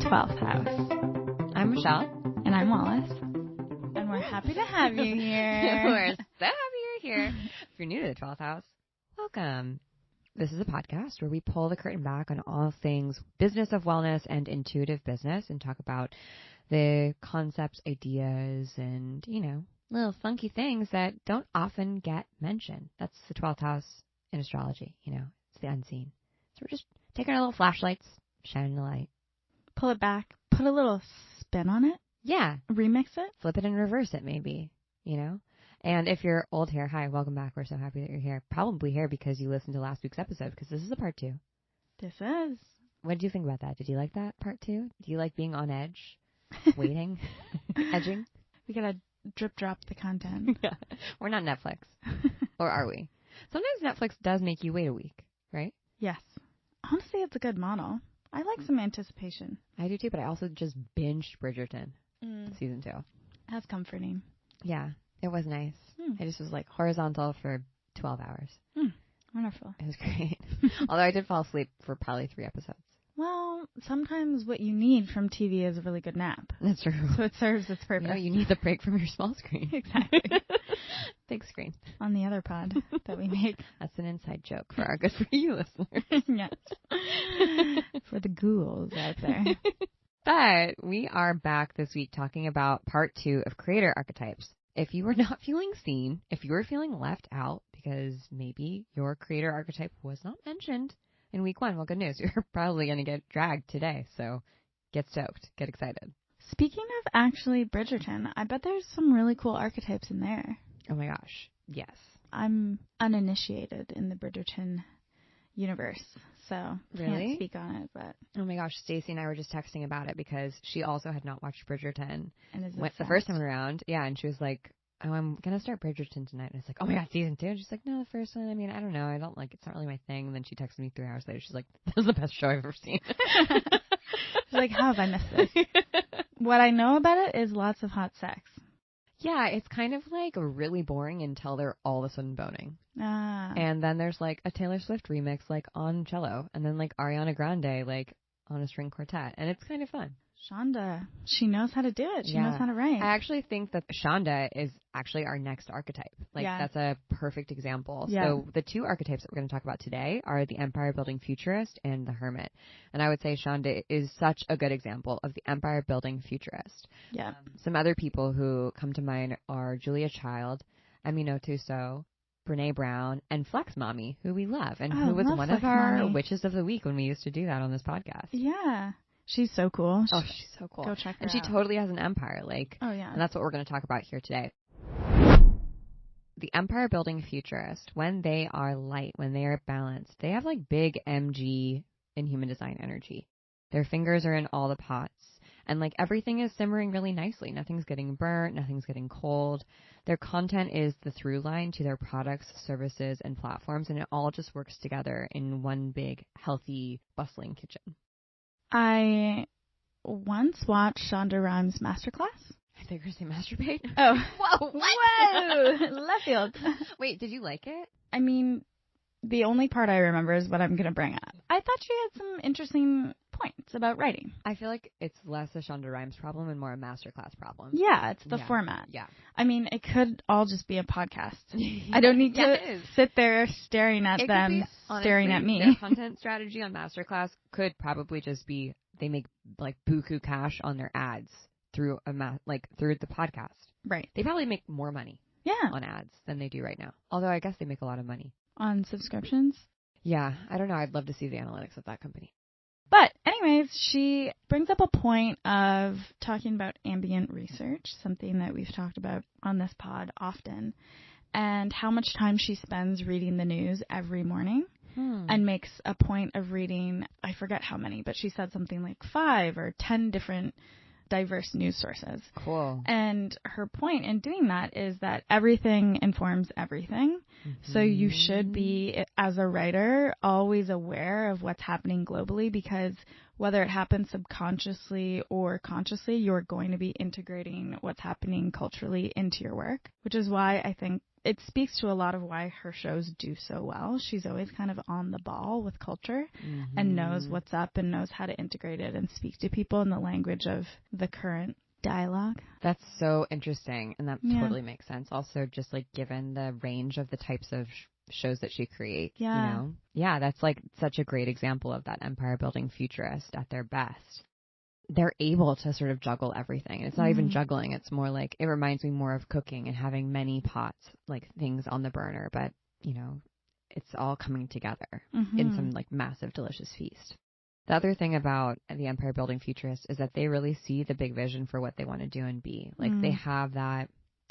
12th house. I'm Michelle. And I'm Wallace. And we're happy to have you here. We're so happy you're here. If you're new to the 12th house, welcome. This is a podcast where we pull the curtain back on all things business of wellness and intuitive business and talk about the concepts, ideas, and, little funky things that don't often get mentioned. That's the 12th house in astrology, it's the unseen. So we're just taking our little flashlights, shining the light. Pull it back, put a little spin on it. Yeah. Remix it. Flip it and reverse it, maybe, And if you're old here, hi, welcome back. We're so happy that you're here. Probably here because you listened to last week's episode, because this is a part 2. This is. What did you think about that? Did you like that part 2? Do you like being on edge? Waiting? Edging? We gotta drip drop the content. Yeah. We're not Netflix. Or are we? Sometimes Netflix does make you wait a week, right? Yes. Honestly, it's a good model. I like some anticipation. I do too, but I also just binged Bridgerton season 2. That's comforting. Yeah, it was nice. I just was like horizontal for 12 hours. Wonderful. It was great. Although I did fall asleep for probably 3 episodes. Well, sometimes what you need from TV is a really good nap. That's true. So it serves its purpose. You need the break from your small screen. Exactly. Big screen. On the other pod that we make. That's an inside joke for our good for you listeners. Yes. For the ghouls out there. But we are back this week talking about part 2 of Creator Archetypes. If you were not feeling seen, if you were feeling left out because maybe your Creator Archetype was not mentioned in week 1, well, good news. You're probably going to get dragged today. So get stoked. Get excited. Speaking of actually Bridgerton, I bet there's some really cool archetypes in there. Oh my gosh. Yes. I'm uninitiated in the Bridgerton universe, so really? Can't speak on it. But oh my gosh, Stacey and I were just texting about it because she also had not watched Bridgerton. And went the first time around. Yeah, and she was like, "Oh, I'm gonna start Bridgerton tonight." And it's like, "Oh my god, season 2?" And she's like, "No, the first one. I mean, I don't know. I don't like. It's not really my thing." And then she texted me 3 hours later. She's like, "This is the best show I've ever seen." She's like, "How have I missed this?" What I know about it is lots of hot sex. Yeah, it's kind of like really boring until they're all of a sudden boning. And then there's like a Taylor Swift remix like on cello, and then like Ariana Grande like on a string quartet, and it's kind of fun. Shonda, she knows how to do it. She knows how to write. I actually think that Shonda is actually our next archetype. That's a perfect example. Yeah. So the 2 archetypes that we're going to talk about today are the Empire Building Futurist and the Hermit. And I would say Shonda is such a good example of the Empire Building Futurist. Yeah. Some other people who come to mind are Julia Child, Amino Tuso, Brene Brown, and Flex Mommy, who we love, and who was one of our Witches of the Week when we used to do that on this podcast. Yeah. She's so cool. Oh, she's so cool. Go check her out. And she totally has an empire. Oh, yeah. And that's what we're going to talk about here today. The Empire Building Futurist, when they are light, when they are balanced, they have like big MG in human design energy. Their fingers are in all the pots. And like everything is simmering really nicely. Nothing's getting burnt. Nothing's getting cold. Their content is the through line to their products, services, and platforms. And it all just works together in one big, healthy, bustling kitchen. I once watched Shonda Rhimes' masterclass. I think you're going to say masturbate. Oh. Whoa. Whoa. Left field. Wait, did you like it? I mean, the only part I remember is what I'm going to bring up. I thought she had some interesting points about writing. I feel like it's less a Shonda Rhimes problem and more a masterclass problem. Yeah, it's the format. Yeah. I mean, it could all just be a podcast. I don't need to sit there staring at them, staring at me. Their content strategy on masterclass could probably just be they make like buku cash on their ads through through the podcast. Right. They probably make more money. Yeah. On ads than they do right now. Although I guess they make a lot of money. On subscriptions? Yeah. I don't know. I'd love to see the analytics of that company. But anyways, she brings up a point of talking about ambient research, something that we've talked about on this pod often, and how much time she spends reading the news every morning and makes a point of reading, I forget how many, but she said something like 5 or 10 different diverse news sources. Cool. And her point in doing that is that everything informs everything. Mm-hmm. So you should be, as a writer, always aware of what's happening globally, because whether it happens subconsciously or consciously, you're going to be integrating what's happening culturally into your work, which is why I think it speaks to a lot of why her shows do so well. She's always kind of on the ball with culture and knows what's up and knows how to integrate it and speak to people in the language of the current dialogue. That's so interesting, and that totally makes sense. Also, just like given the range of the types of shows that she creates, you know? Yeah, that's like such a great example of that empire building futurist at their best. They're able to sort of juggle everything. And it's not even juggling. It's more like, it reminds me more of cooking and having many pots, like things on the burner, but, you know, it's all coming together in some like massive, delicious feast. The other thing about the empire building futurist is that they really see the big vision for what they want to do and be. Like they have that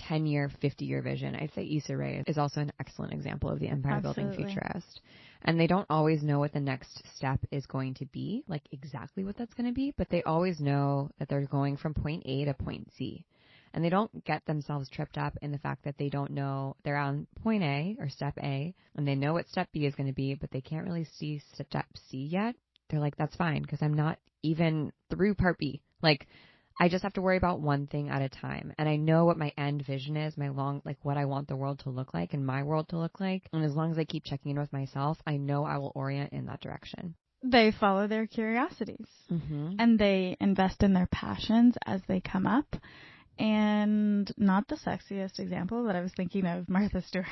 10-year, 50-year vision. I'd say Issa Rae is also an excellent example of the empire building futurist. And they don't always know what the next step is going to be, like exactly what that's going to be, but they always know that they're going from point A to point Z. And they don't get themselves tripped up in the fact that they don't know they're on point A or step A, and they know what step B is going to be, but they can't really see step C yet. They're like, that's fine, because I'm not even through part B. Like, I just have to worry about one thing at a time. And I know what my end vision is, like what I want the world to look like and my world to look like. And as long as I keep checking in with myself, I know I will orient in that direction. They follow their curiosities and they invest in their passions as they come up. And not the sexiest example, but I was thinking of Martha Stewart.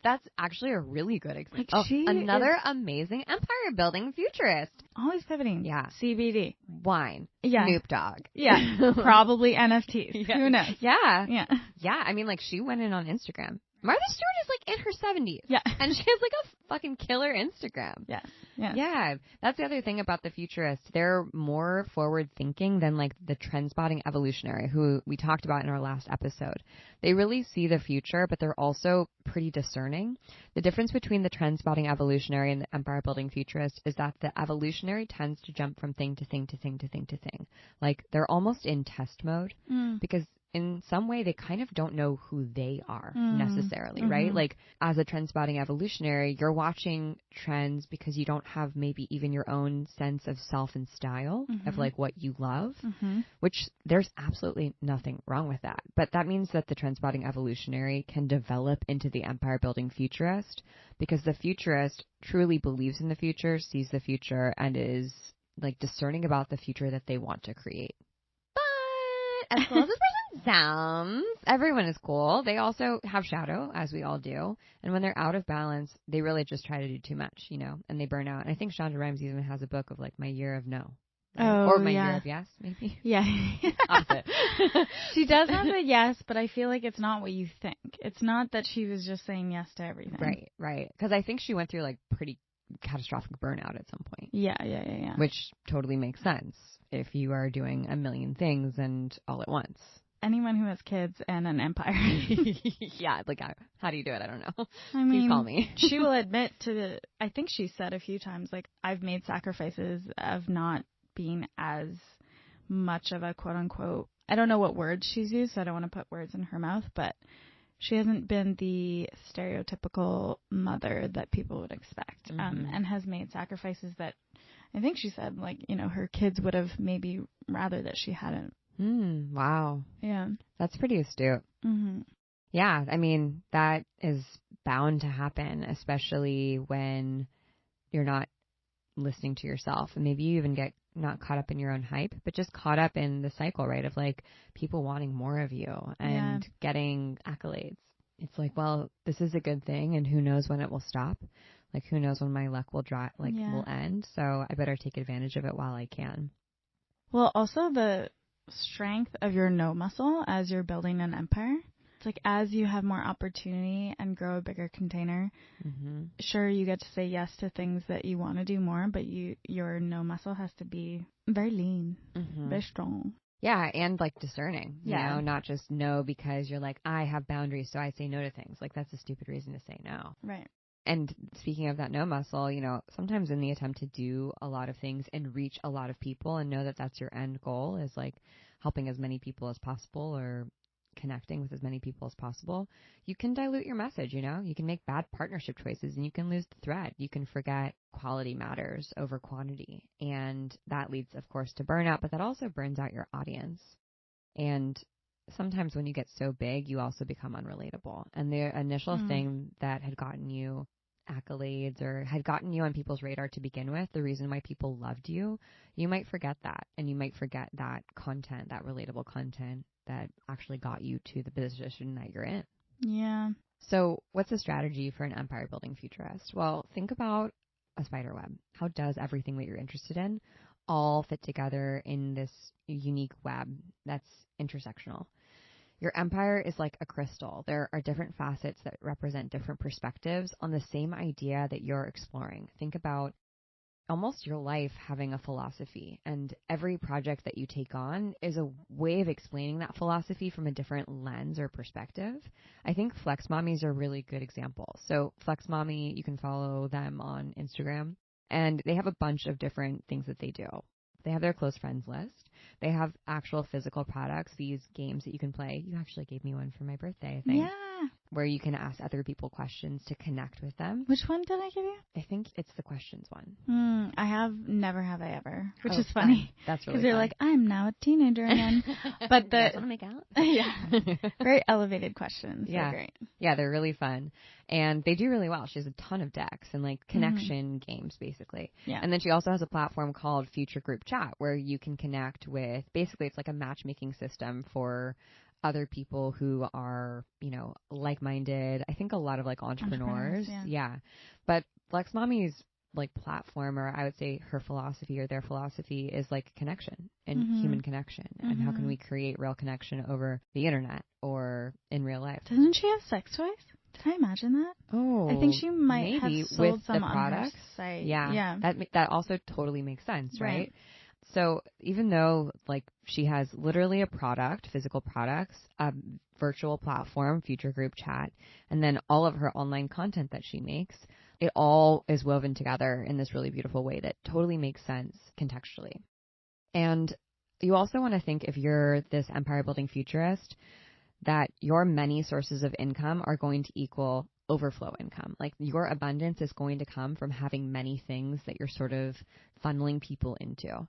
That's actually a really good example. Another amazing empire building futurist. Always pivoting. Yeah. CBD. Wine. Yeah. Snoop Dogg. Yeah. Probably NFTs. Who knows? Yeah. Yeah. Yeah. I mean, like, she went in on Instagram. Martha Stewart is like in her 70s. Yeah. And she has like a fucking killer Instagram. Yes. Yes. Yeah. That's the other thing about the futurists. They're more forward thinking than like the trend spotting evolutionary who we talked about in our last episode. They really see the future, but they're also pretty discerning. The difference between the trend spotting evolutionary and the empire building futurist is that the evolutionary tends to jump from thing to thing to thing to thing to thing. Like they're almost in test mode because in some way, they kind of don't know who they are necessarily, right? Like, as a trend spotting evolutionary, you're watching trends because you don't have maybe even your own sense of self and style of like what you love, which there's absolutely nothing wrong with that. But that means that the trend spotting evolutionary can develop into the empire building futurist because the futurist truly believes in the future, sees the future, and is like discerning about the future that they want to create. But as cool as this person sounds, everyone is cool. They also have shadow, as we all do. And when they're out of balance, they really just try to do too much, you know, and they burn out. And I think Shonda Rhimes even has a book of like My Year of No. Right? Or My Year of Yes, maybe. Yeah. Opposite. She does have a yes, but I feel like it's not what you think. It's not that she was just saying yes to everything. Right, right. Because I think she went through like pretty catastrophic burnout at some point. Yeah. Which totally makes sense if you are doing a million things and all at once. Anyone who has kids and an empire. Yeah, like how do you do it? I don't know. I mean, please call me. She will admit to I think she said a few times, like, I've made sacrifices of not being as much of a quote unquote, I don't know what words she's used, so I don't want to put words in her mouth, but she hasn't been the stereotypical mother that people would expect, and has made sacrifices that I think she said, like, you know, her kids would have maybe rather that she hadn't. Wow. Yeah. That's pretty astute. Yeah, I mean, that is bound to happen, especially when you're not listening to yourself. And maybe you even get not caught up in your own hype, but just caught up in the cycle, right, of like people wanting more of you and getting accolades. It's like, well, this is a good thing, and who knows when it will stop. Like, who knows when my luck will will end. So I better take advantage of it while I can. Well, also the strength of your no muscle as you're building an empire. It's like as you have more opportunity and grow a bigger container, sure, you get to say yes to things that you want to do more, but your no muscle has to be very lean, very strong. Yeah, and like discerning, you know, not just no because you're like, I have boundaries, so I say no to things. Like, that's a stupid reason to say no. Right. And speaking of that no muscle, you know, sometimes in the attempt to do a lot of things and reach a lot of people and know that that's your end goal is like helping as many people as possible or connecting with as many people as possible, you can dilute your message, you know? You can make bad partnership choices and you can lose the thread. You can forget quality matters over quantity. And that leads, of course, to burnout, but that also burns out your audience. And sometimes when you get so big, you also become unrelatable. And the initial thing that had gotten you accolades or had gotten you on people's radar to begin with, the reason why people loved you, you might forget that. And you might forget that content, that relatable content that actually got you to the position that you're in. Yeah. So what's the strategy for an empire building futurist? Well, think about a spider web. How does everything that you're interested in all fit together in this unique web that's intersectional? Your empire is like a crystal. There are different facets that represent different perspectives on the same idea that you're exploring. Think about almost your life having a philosophy, and every project that you take on is a way of explaining that philosophy from a different lens or perspective. I think Flex Mommies are a really good example. So Flex Mommy, you can follow them on Instagram, and they have a bunch of different things that they do. They have their close friends list. They have actual physical products, these games that you can play. You actually gave me one for my birthday, I think. Yeah. Where you can ask other people questions to connect with them. Which one did I give you? I think it's the questions one. Never have I ever, which Oh, is funny. That's really Because you're like, I'm now a teenager again. But you guys want to make out? Yeah. Very elevated questions. Yeah. They're great. Yeah, they're really fun. And they do really well. She has a ton of decks and like connection games, basically. Yeah. And then she also has a platform called Future Group Chat where you can connect with, basically it's like a matchmaking system for other people who are, you know, like-minded. I think a lot of like entrepreneurs. Yeah. But Flex Mommy's like platform, or I would say her philosophy or their philosophy, is like connection and human connection. And how can we create real connection over the internet or in real life? Doesn't she have sex toys? Did I imagine that? Oh, I think she might have sold with some the on products. her site. Yeah. That also totally makes sense, right? Right. So even though like she has literally a product, physical products, a virtual platform, Future Group Chat, and then all of her online content that she makes, it all is woven together in this really beautiful way that totally makes sense contextually. And you also want to think, if you're this empire building futurist, that your many sources of income are going to equal overflow income. Like your abundance is going to come from having many things that you're sort of funneling people into.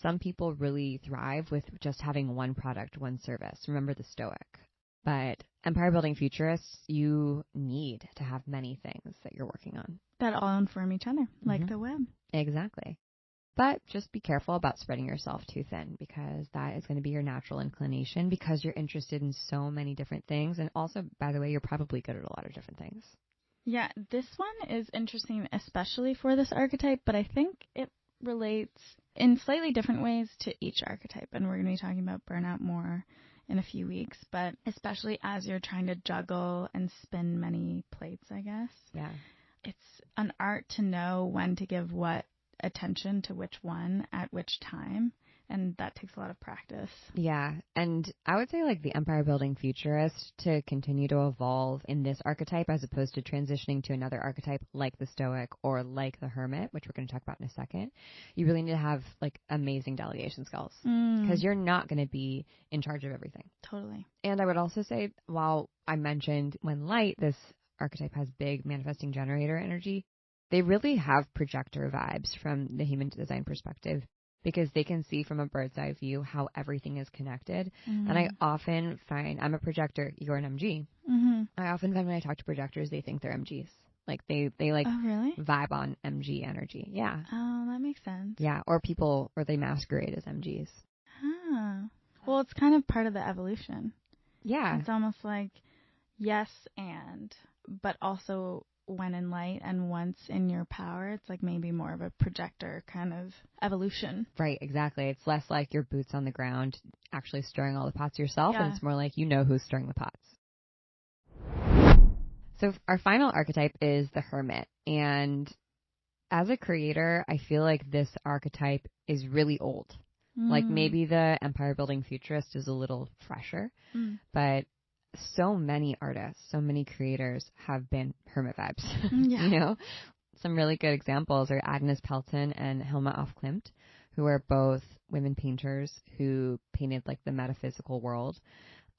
Some people really thrive with just having one product, one service. Remember the Stoic. But empire building futurists, you need to have many things that you're working on. That all inform each other, like the web. Exactly. But just be careful about spreading yourself too thin, because that is going to be your natural inclination, because you're interested in so many different things. And also, by the way, you're probably good at a lot of different things. Yeah, this one is interesting, especially for this archetype, but I think it relates in slightly different ways to each archetype. And we're going to be talking about burnout more in a few weeks, but especially as you're trying to juggle and spin many plates, I guess. Yeah. It's an art to know when to give what attention to which one at which time, and that takes a lot of practice. Yeah, and I would say like the empire building futurist, to continue to evolve in this archetype as opposed to transitioning to another archetype like the Stoic or like the Hermit, which we're going to talk about in a second, you really need to have like amazing delegation skills, because you're not going to be in charge of everything. Totally. And I would also say, while I mentioned when light, this archetype has big manifesting generator energy, they really have projector vibes from the human design perspective, because they can see from a bird's eye view how everything is connected. And I often find, I'm a projector, you're an MG. I often find when I talk to projectors, they think they're MGs. Like they like vibe on MG energy. Yeah. Oh, that makes sense. Yeah. Or they masquerade as MGs. Ah. Well, it's kind of part of the evolution. Yeah. It's almost like yes but also when in light and once in your power, it's like maybe more of a projector kind of evolution. Right, exactly. It's less like your boots on the ground actually stirring all the pots yourself, and it's more like you know who's stirring the pots. So our final archetype is the Hermit. And as a creator, I feel like this archetype is really old. Like maybe the empire building futurist is a little fresher, but so many artists, so many creators have been hermit vibes. You know, some really good examples are Agnes Pelton and Hilma af Klint, who are both women painters who painted like the metaphysical world.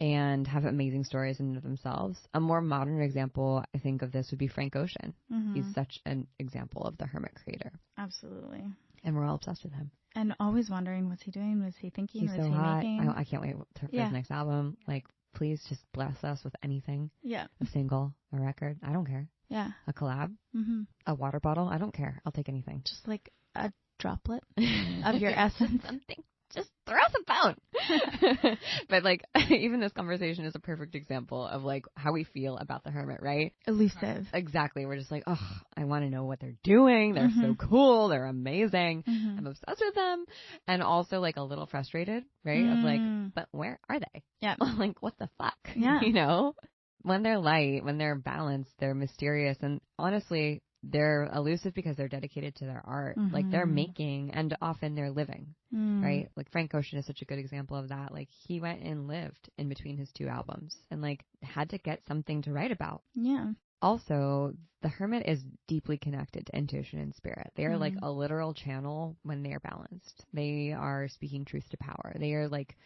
and have amazing stories in themselves. A more modern example, I think, of this would be Frank Ocean. Mm-hmm. He's such an example of the hermit creator. Absolutely. And we're all obsessed with him. And always wondering, what's he doing? Was he thinking? He's was so he hot. making? I can't wait for his next album. Like, please just bless us with anything. Yeah. A single, a record. I don't care. Yeah. A collab. Mm-hmm. A water bottle. I don't care. I'll take anything. Just like a droplet of your essence. Something. Just throw us a bone. But like, even this conversation is a perfect example of like how we feel about the hermit, right? Elusive. Exactly. We're just like, oh, I want to know what they're doing. They're so cool. They're amazing. I'm obsessed with them. And also like a little frustrated, right? Of like, but where are they? Yeah. Like, what the fuck? Yeah. You know? When they're light, when they're balanced, they're mysterious. And honestly, they're elusive because they're dedicated to their art. Like they're making, and often they're living, right? Like Frank Ocean is such a good example of that. Like he went and lived in between his 2 albums and like had to get something to write about. Yeah. Also, the hermit is deeply connected to intuition and spirit. They are like a literal channel when they are balanced. They are speaking truth to power. They are like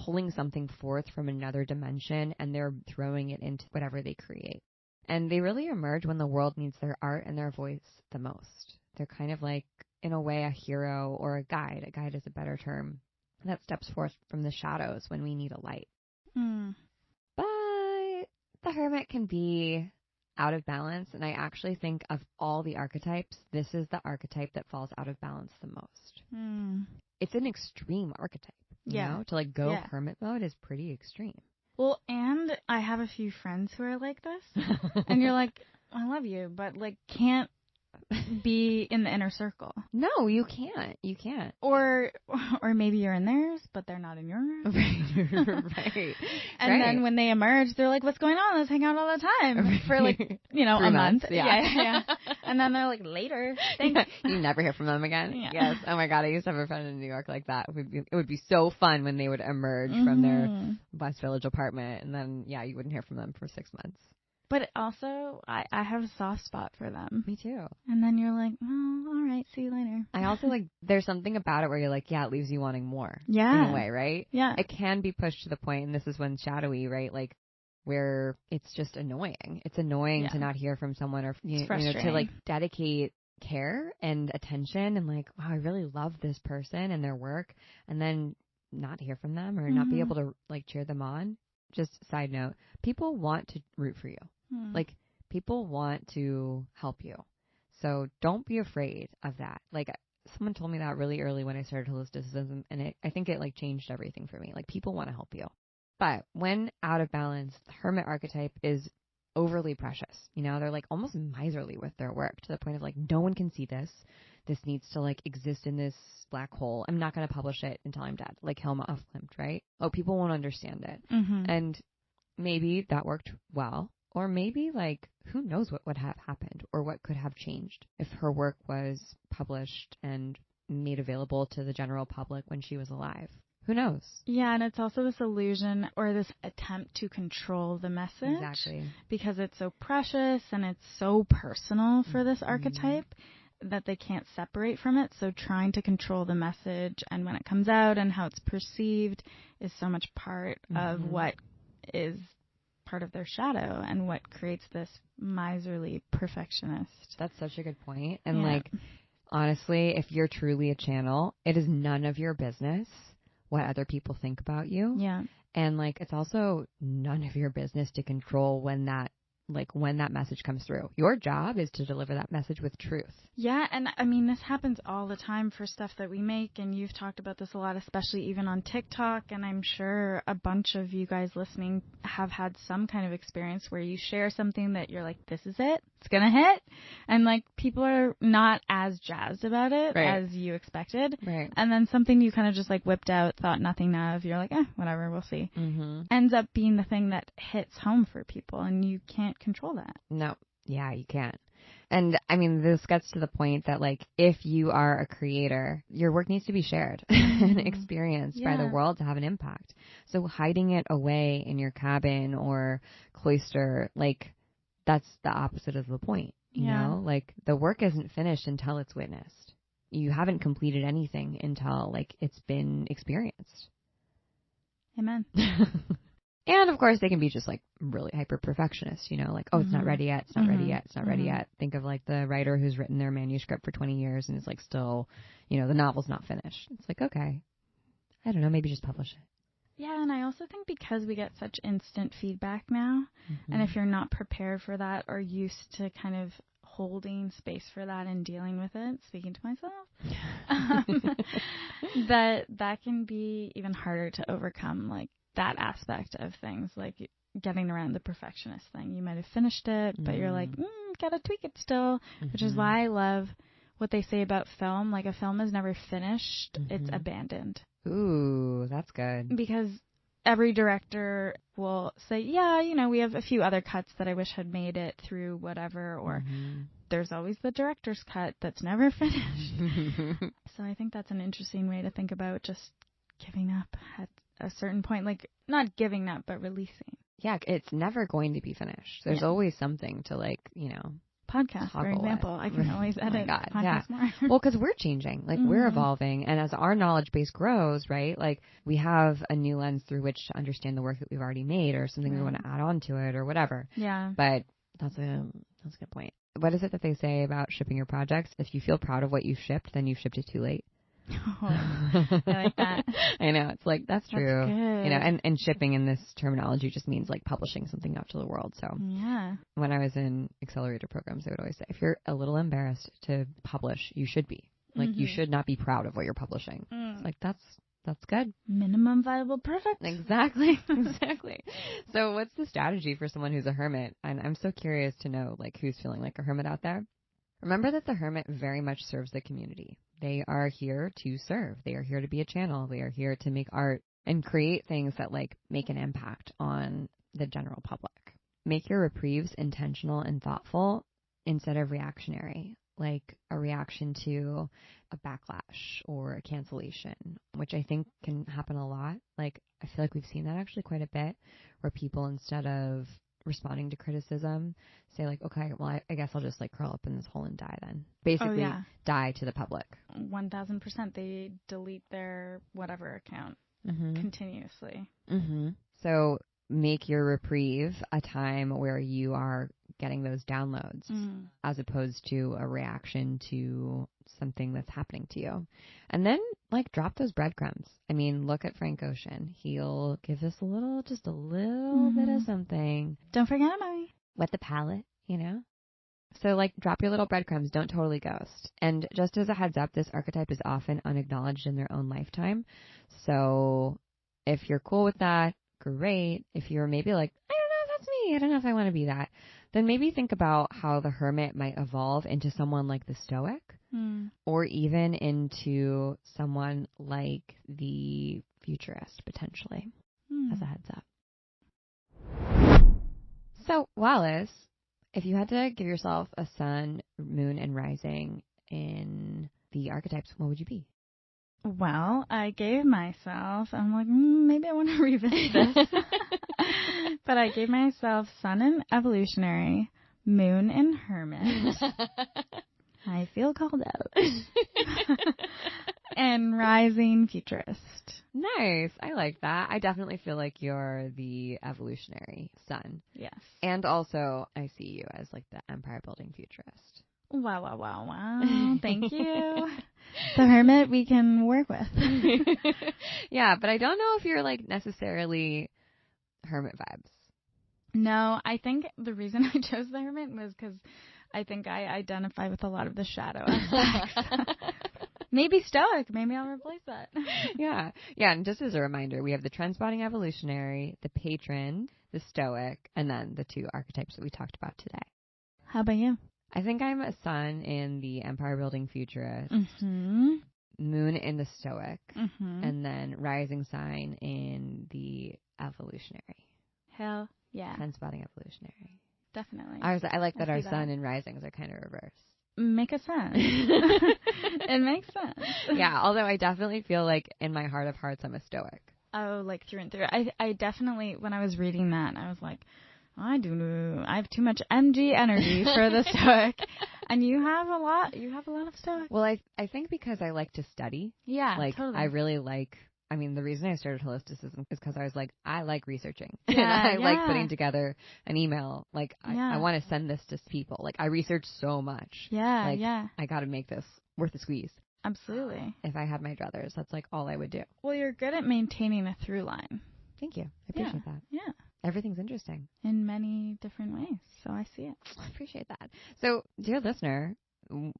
pulling something forth from another dimension and they're throwing it into whatever they create. And they really emerge when the world needs their art and their voice the most. They're kind of like, in a way, a hero or a guide. A guide is a better term that steps forth from the shadows when we need a light. But the hermit can be out of balance. And I actually think of all the archetypes, this is the archetype that falls out of balance the most. It's an extreme archetype. You know? To like go hermit mode is pretty extreme. Well, and I have a few friends who are like this, and you're like, I love you, but like can't be in the inner circle. No, you can't. You can't. Or maybe you're in theirs, but they're not in yours. Right. And then when they emerge, they're like, what's going on? Let's hang out all the time for like, a month. Yeah. And then they're like, later. Thanks. You never hear from them again? Yeah. Yes. Oh my God. I used to have a friend in New York like that. It would be so fun when they would emerge from their West Village apartment. And then, you wouldn't hear from them for 6 months. But also, I have a soft spot for them. Me too. And then you're like, oh, all right, see you later. I also there's something about it where you're like, it leaves you wanting more. Yeah. In a way, right? Yeah. It can be pushed to the point, and this is when shadowy, right? Like, where it's just annoying. It's annoying to not hear from someone or, you know, to like dedicate care and attention and like, wow, I really love this person and their work, and then not hear from them or not be able to like cheer them on. Just side note, people want to root for you. Like, people want to help you. So don't be afraid of that. Like, someone told me that really early when I started Holisticism, and I think it like changed everything for me. Like, people want to help you. But when out of balance, the hermit archetype is overly precious. You know, they're like almost miserly with their work to the point of like, no one can see this. This needs to like exist in this black hole. I'm not going to publish it until I'm dead. Like Helma of Klimt, right? Oh, people won't understand it. And maybe that worked well. Or maybe, like, who knows what would have happened or what could have changed if her work was published and made available to the general public when she was alive. Who knows? Yeah, and it's also this illusion or this attempt to control the message. Exactly. Because it's so precious and it's so personal for this archetype that they can't separate from it. So trying to control the message and when it comes out and how it's perceived is so much part of what is part of their shadow and what creates this miserly perfectionist. That's such a good point. And like, honestly, if you're truly a channel, it is none of your business what other people think about you. Yeah. And like, it's also none of your business to control when that message comes through. Your job is to deliver that message with truth. Yeah, and I mean, this happens all the time for stuff that we make, and you've talked about this a lot, especially even on TikTok, and I'm sure a bunch of you guys listening have had some kind of experience where you share something that you're like, this is it, it's gonna hit, and like, people are not as jazzed about it as you expected, and then something you kind of just like whipped out, thought nothing of, you're like, whatever, we'll see, ends up being the thing that hits home for people, and you can't control that. No. Yeah, you can't. And I mean, this gets to the point that like, if you are a creator, your work needs to be shared and experienced by the world to have an impact. So hiding it away in your cabin or cloister, like, that's the opposite of the point. You know, like, the work isn't finished until it's witnessed. You haven't completed anything until like it's been experienced. Amen. And of course, they can be just like really hyper perfectionists, you know, like, oh, it's not ready yet. It's not ready yet. It's not ready yet. Think of like the writer who's written their manuscript for 20 years and is like still, you know, the novel's not finished. It's like, okay, I don't know, maybe just publish it. Yeah, and I also think because we get such instant feedback now, and if you're not prepared for that or used to kind of holding space for that and dealing with it, speaking to myself, that can be even harder to overcome, like that aspect of things, like getting around the perfectionist thing. You might have finished it, but you're like, gotta tweak it still, which is why I love what they say about film. Like, a film is never finished, it's abandoned. Ooh, that's good. Because every director will say, yeah, you know, we have a few other cuts that I wish had made it through whatever, or there's always the director's cut that's never finished. So I think that's an interesting way to think about just giving up at a certain point, like not giving up, but releasing. Yeah, it's never going to be finished. There's always something to, like, you know, podcast, for example. I can always edit podcasts more. Well, because we're changing, like we're evolving, and as our knowledge base grows, right, like we have a new lens through which to understand the work that we've already made, or something we want to add on to it, or whatever. Yeah. But that's a good point. What is it that they say about shipping your projects? If you feel proud of what you shipped, then you shipped it too late. Oh, I like that. I know, it's like that's true. That's good. You know, and shipping in this terminology just means like publishing something out to the world. So yeah, when I was in accelerator programs, I would always say, if you're a little embarrassed to publish, you should be. Like, you should not be proud of what you're publishing. It's like, that's good. Minimum viable product. Exactly. So what's the strategy for someone who's a hermit? And I'm so curious to know, like, who's feeling like a hermit out there. Remember that the hermit very much serves the community. They are here to serve. They are here to be a channel. They are here to make art and create things that, like, make an impact on the general public. Make your reprieves intentional and thoughtful instead of reactionary, like a reaction to a backlash or a cancellation, which I think can happen a lot. Like, I feel like we've seen that actually quite a bit, where people, instead of responding to criticism, say like, okay, well, I guess I'll just like curl up in this hole and die then. Basically, die to the public. 1,000%. They delete their whatever account continuously. So make your reprieve a time where you are getting those downloads as opposed to a reaction to something that's happening to you. And then, like, drop those breadcrumbs. I mean, look at Frank Ocean. He'll give us just a little bit of something. Don't forget about me. Wet the palate, you know? So, like, drop your little breadcrumbs. Don't totally ghost. And just as a heads up, this archetype is often unacknowledged in their own lifetime. So if you're cool with that, great. If you're maybe like, I don't know if that's me, I don't know if I want to be that, then maybe think about how the hermit might evolve into someone like the Stoic, or even into someone like the Futurist, potentially, as a heads up. So, Wallace, if you had to give yourself a sun, moon, and rising in the archetypes, what would you be? Well, I gave myself, I'm like, maybe I want to revisit this. But I gave myself sun in evolutionary, moon in hermit. I feel called out. And rising futurist. Nice. I like that. I definitely feel like you're the evolutionary sun. Yes. And also, I see you as like the empire building futurist. Wow. Thank you. The hermit we can work with. Yeah, but I don't know if you're like necessarily hermit vibes. No, I think the reason I chose the hermit was because I think I identify with a lot of the shadow aspects. Maybe stoic. Maybe I'll replace that. Yeah. And just as a reminder, we have the trend-spotting evolutionary, the patron, the stoic, and then the two archetypes that we talked about today. How about you? I think I'm a sun in the empire building futurist, moon in the stoic, and then rising sign in the evolutionary. Hell yeah. Trend-spotting evolutionary. Definitely. I like that our sun and risings are kind of reversed. Make a sense. It makes sense. Yeah, although I definitely feel like in my heart of hearts I'm a stoic. Oh, like through and through. I definitely, when I was reading that, I was like, I have too much MG energy for the stoic. And you have a lot of stoic. Well, I think because I like to study. Yeah, like, totally. I really like I mean, the reason I started Holisticism is because I was like, I like researching. Yeah, and I yeah. like putting together an email. Like, Yeah. I want to send this to people. Like, I research so much. Yeah, like, yeah. I got to make this worth a squeeze. Absolutely. If I had my druthers, that's like all I would do. Well, you're good at maintaining a through line. Thank you. I appreciate that. Yeah. Everything's interesting. In many different ways. So I see it. I appreciate that. So, dear listener,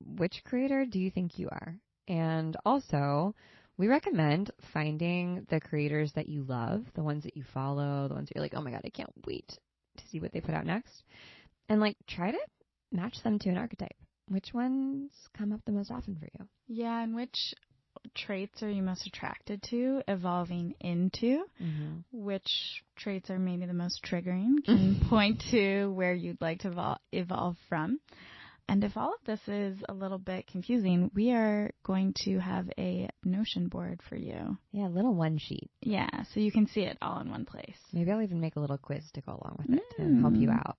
which creator do you think you are? And also, we recommend finding the creators that you love, the ones that you follow, the ones that you're like, oh my God, I can't wait to see what they put out next. And like, try to match them to an archetype. Which ones come up the most often for you? Yeah, and which traits are you most attracted to, evolving into? Mm-hmm. Which traits are maybe the most triggering? Can point to where you'd like to evolve from. And if all of this is a little bit confusing, we are going to have a Notion board for you. Yeah, a little one sheet. Yeah, so you can see it all in one place. Maybe I'll even make a little quiz to go along with it to help you out.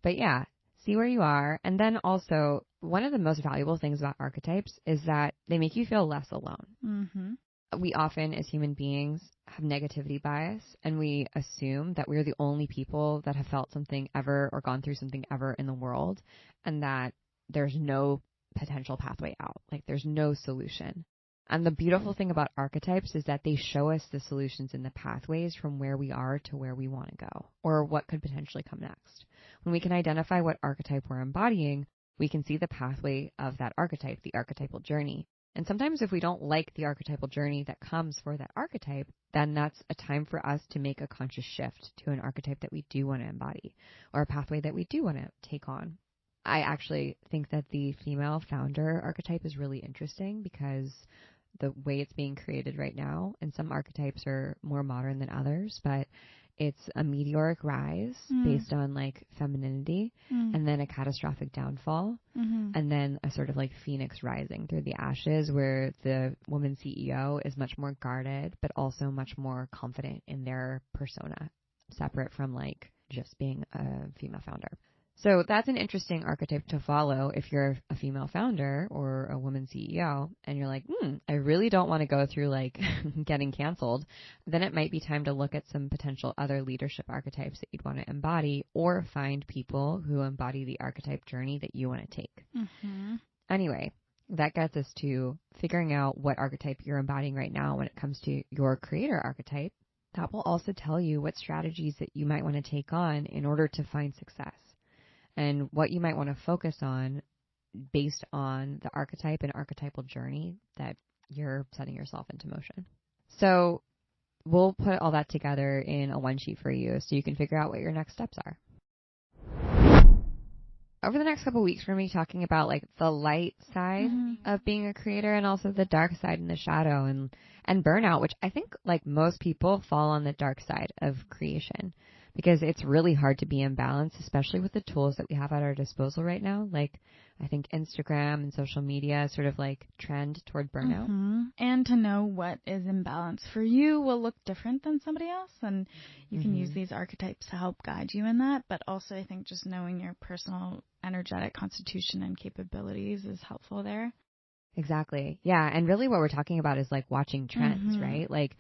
But yeah, see where you are. And then also, one of the most valuable things about archetypes is that they make you feel less alone. Mm-hmm. We often, as human beings, have negativity bias, and we assume that we're the only people that have felt something ever or gone through something ever in the world, and that there's no potential pathway out. Like, there's no solution. And the beautiful thing about archetypes is that they show us the solutions and the pathways from where we are to where we want to go, or what could potentially come next. When we can identify what archetype we're embodying, we can see the pathway of that archetype, the archetypal journey. And sometimes if we don't like the archetypal journey that comes for that archetype, then that's a time for us to make a conscious shift to an archetype that we do want to embody, or a pathway that we do want to take on. I actually think that the female founder archetype is really interesting because the way it's being created right now, and some archetypes are more modern than others, but it's a meteoric rise based on like femininity, and then a catastrophic downfall, and then a sort of like phoenix rising through the ashes, where the woman CEO is much more guarded, but also much more confident in their persona, separate from like just being a female founder. So that's an interesting archetype to follow if you're a female founder or a woman CEO and you're like, I really don't want to go through like getting canceled. Then it might be time to look at some potential other leadership archetypes that you'd want to embody, or find people who embody the archetype journey that you want to take. Mm-hmm. Anyway, that gets us to figuring out what archetype you're embodying right now when it comes to your creator archetype. That will also tell you what strategies that you might want to take on in order to find success, and what you might want to focus on based on the archetype and archetypal journey that you're setting yourself into motion. So we'll put all that together in a one sheet for you so you can figure out what your next steps are. Over the next couple of weeks, we're going to be talking about like the light side of being a creator, and also the dark side and the shadow and burnout, which I think like most people fall on the dark side of creation, because it's really hard to be in balance, especially with the tools that we have at our disposal right now. Like, I think Instagram and social media sort of like trend toward burnout. And to know what is in balance for you will look different than somebody else. And you can use these archetypes to help guide you in that. But also, I think just knowing your personal energetic constitution and capabilities is helpful there. Exactly. Yeah. And really what we're talking about is like watching trends, right? Like,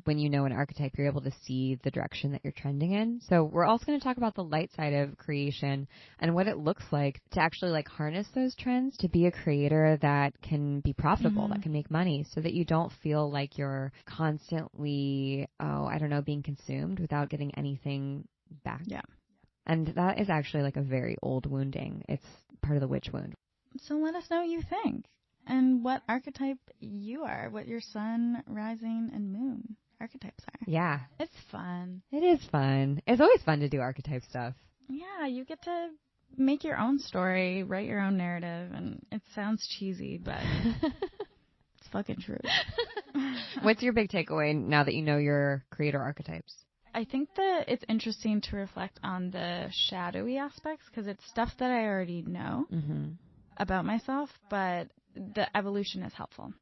when you know an archetype, you're able to see the direction that you're trending in. So we're also going to talk about the light side of creation and what it looks like to actually like harness those trends to be a creator that can be profitable, that can make money, so that you don't feel like you're constantly, being consumed without getting anything back. Yeah. And that is actually like a very old wounding. It's part of the witch wound. So let us know what you think and what archetype you are, what your sun, rising, and moon archetypes are. Yeah. It's fun. It is fun. It's always fun to do archetype stuff. Yeah, you get to make your own story, write your own narrative, and it sounds cheesy, but it's fucking true. What's your big takeaway now that you know your creator archetypes? I think that it's interesting to reflect on the shadowy aspects, because it's stuff that I already know about myself, but the evolution is helpful.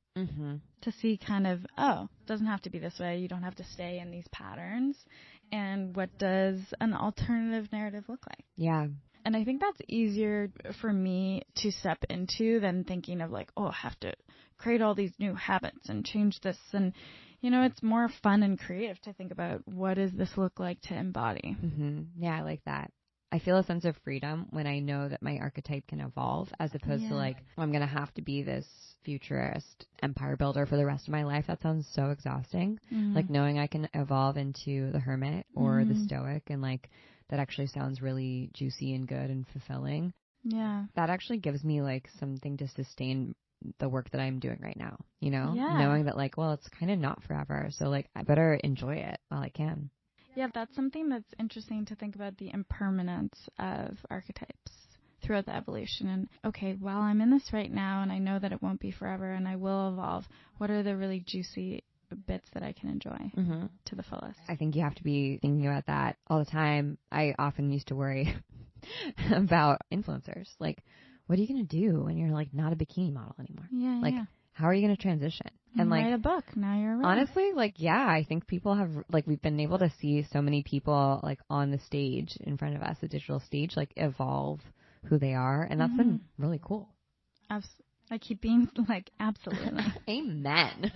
To see kind of, it doesn't have to be this way. You don't have to stay in these patterns. And what does an alternative narrative look like? Yeah. And I think that's easier for me to step into than thinking of like, I have to create all these new habits and change this. And, You know, it's more fun and creative to think about what does this look like to embody. Mm-hmm. Yeah, I like that. I feel a sense of freedom when I know that my archetype can evolve as opposed to like, I'm going to have to be this futurist empire builder for the rest of my life. That sounds so exhausting. Like knowing I can evolve into the hermit or the stoic, and like that actually sounds really juicy and good and fulfilling. Yeah. That actually gives me like something to sustain the work that I'm doing right now, you know, Yeah. knowing that like, well, it's kind of not forever. So like I better enjoy it while I can. Yeah, that's something that's interesting to think about, the impermanence of archetypes throughout the evolution. And okay, while I'm in this right now and I know that it won't be forever and I will evolve, what are the really juicy bits that I can enjoy to the fullest? I think you have to be thinking about that all the time. I often used to worry about influencers. Like, what are you going to do when you're like not a bikini model anymore? Yeah, like, how are you going to transition? And like, write a book. Now you're right. Honestly, like, yeah, I think people have, like, we've been able to see so many people, like, on the stage in front of us, the digital stage, like, evolve who they are. And that's been really cool. I keep being like, absolutely. Amen.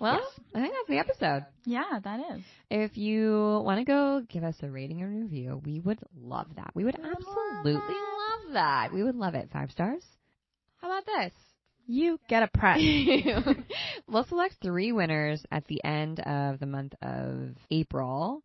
Well, yes. I think that's the episode. Yeah, that is. If you want to go give us a rating and review, we would love that. We would absolutely love that. We would love it. 5 stars. How about this? You get a prize. We'll select 3 winners at the end of the month of April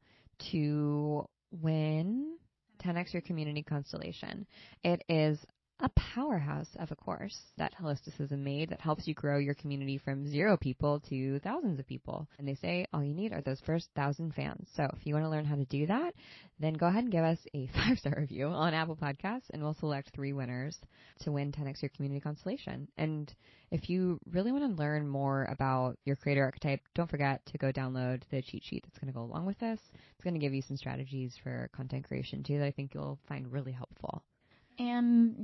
to win 10X Your Community Constellation. It is a powerhouse of a course that Holisticism made that helps you grow your community from 0 people to thousands of people. And they say all you need are those first 1,000 fans. So if you want to learn how to do that, then go ahead and give us a 5-star review on Apple Podcasts, and we'll select 3 winners to win 10X Your Community Constellation. And if you really want to learn more about your creator archetype, don't forget to go download the cheat sheet that's going to go along with this. It's going to give you some strategies for content creation too that I think you'll find really helpful. And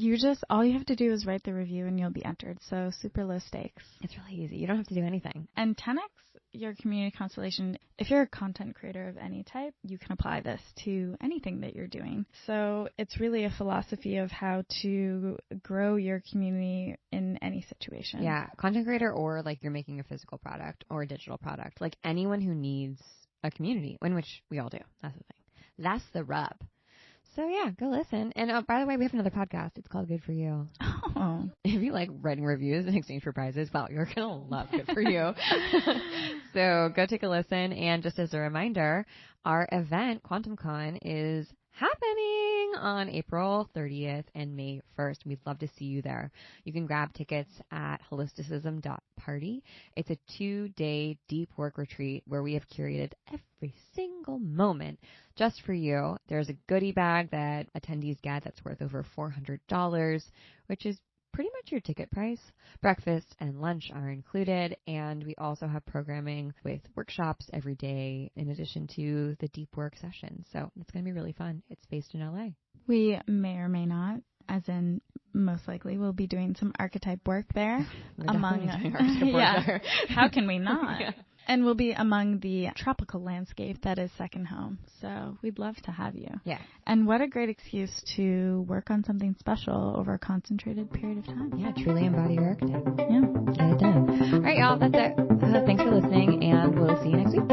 all you have to do is write the review and you'll be entered. So super low stakes. It's really easy. You don't have to do anything. And 10X Your Community Constellation, if you're a content creator of any type, you can apply this to anything that you're doing. So it's really a philosophy of how to grow your community in any situation. Yeah, content creator, or like you're making a physical product or a digital product, like anyone who needs a community, in which we all do. That's the thing. That's the rub. So, yeah, go listen. And by the way, we have another podcast. It's called Good For You. Oh. If you like writing reviews in exchange for prizes, well, you're going to love Good For You. So go take a listen. And just as a reminder, our event, QuantumCon, is happening on April 30th and May 1st. We'd love to see you there. You can grab tickets at holisticism.party. It's a 2-day deep work retreat where we have curated every single moment just for you. There's a goodie bag that attendees get that's worth over $400, which is pretty much your ticket price. Breakfast and lunch are included, and we also have programming with workshops every day in addition to the deep work sessions. So it's going to be really fun. It's based in LA. We may or may not, as in most likely, we'll be doing some archetype work there. How can we not? Yeah. And we'll be among the tropical landscape that is second home. So we'd love to have you. Yeah. And what a great excuse to work on something special over a concentrated period of time. Yeah, truly embody your archetype. Yeah. Get it done. All right, y'all. That's it. Thanks for listening, and we'll see you next week.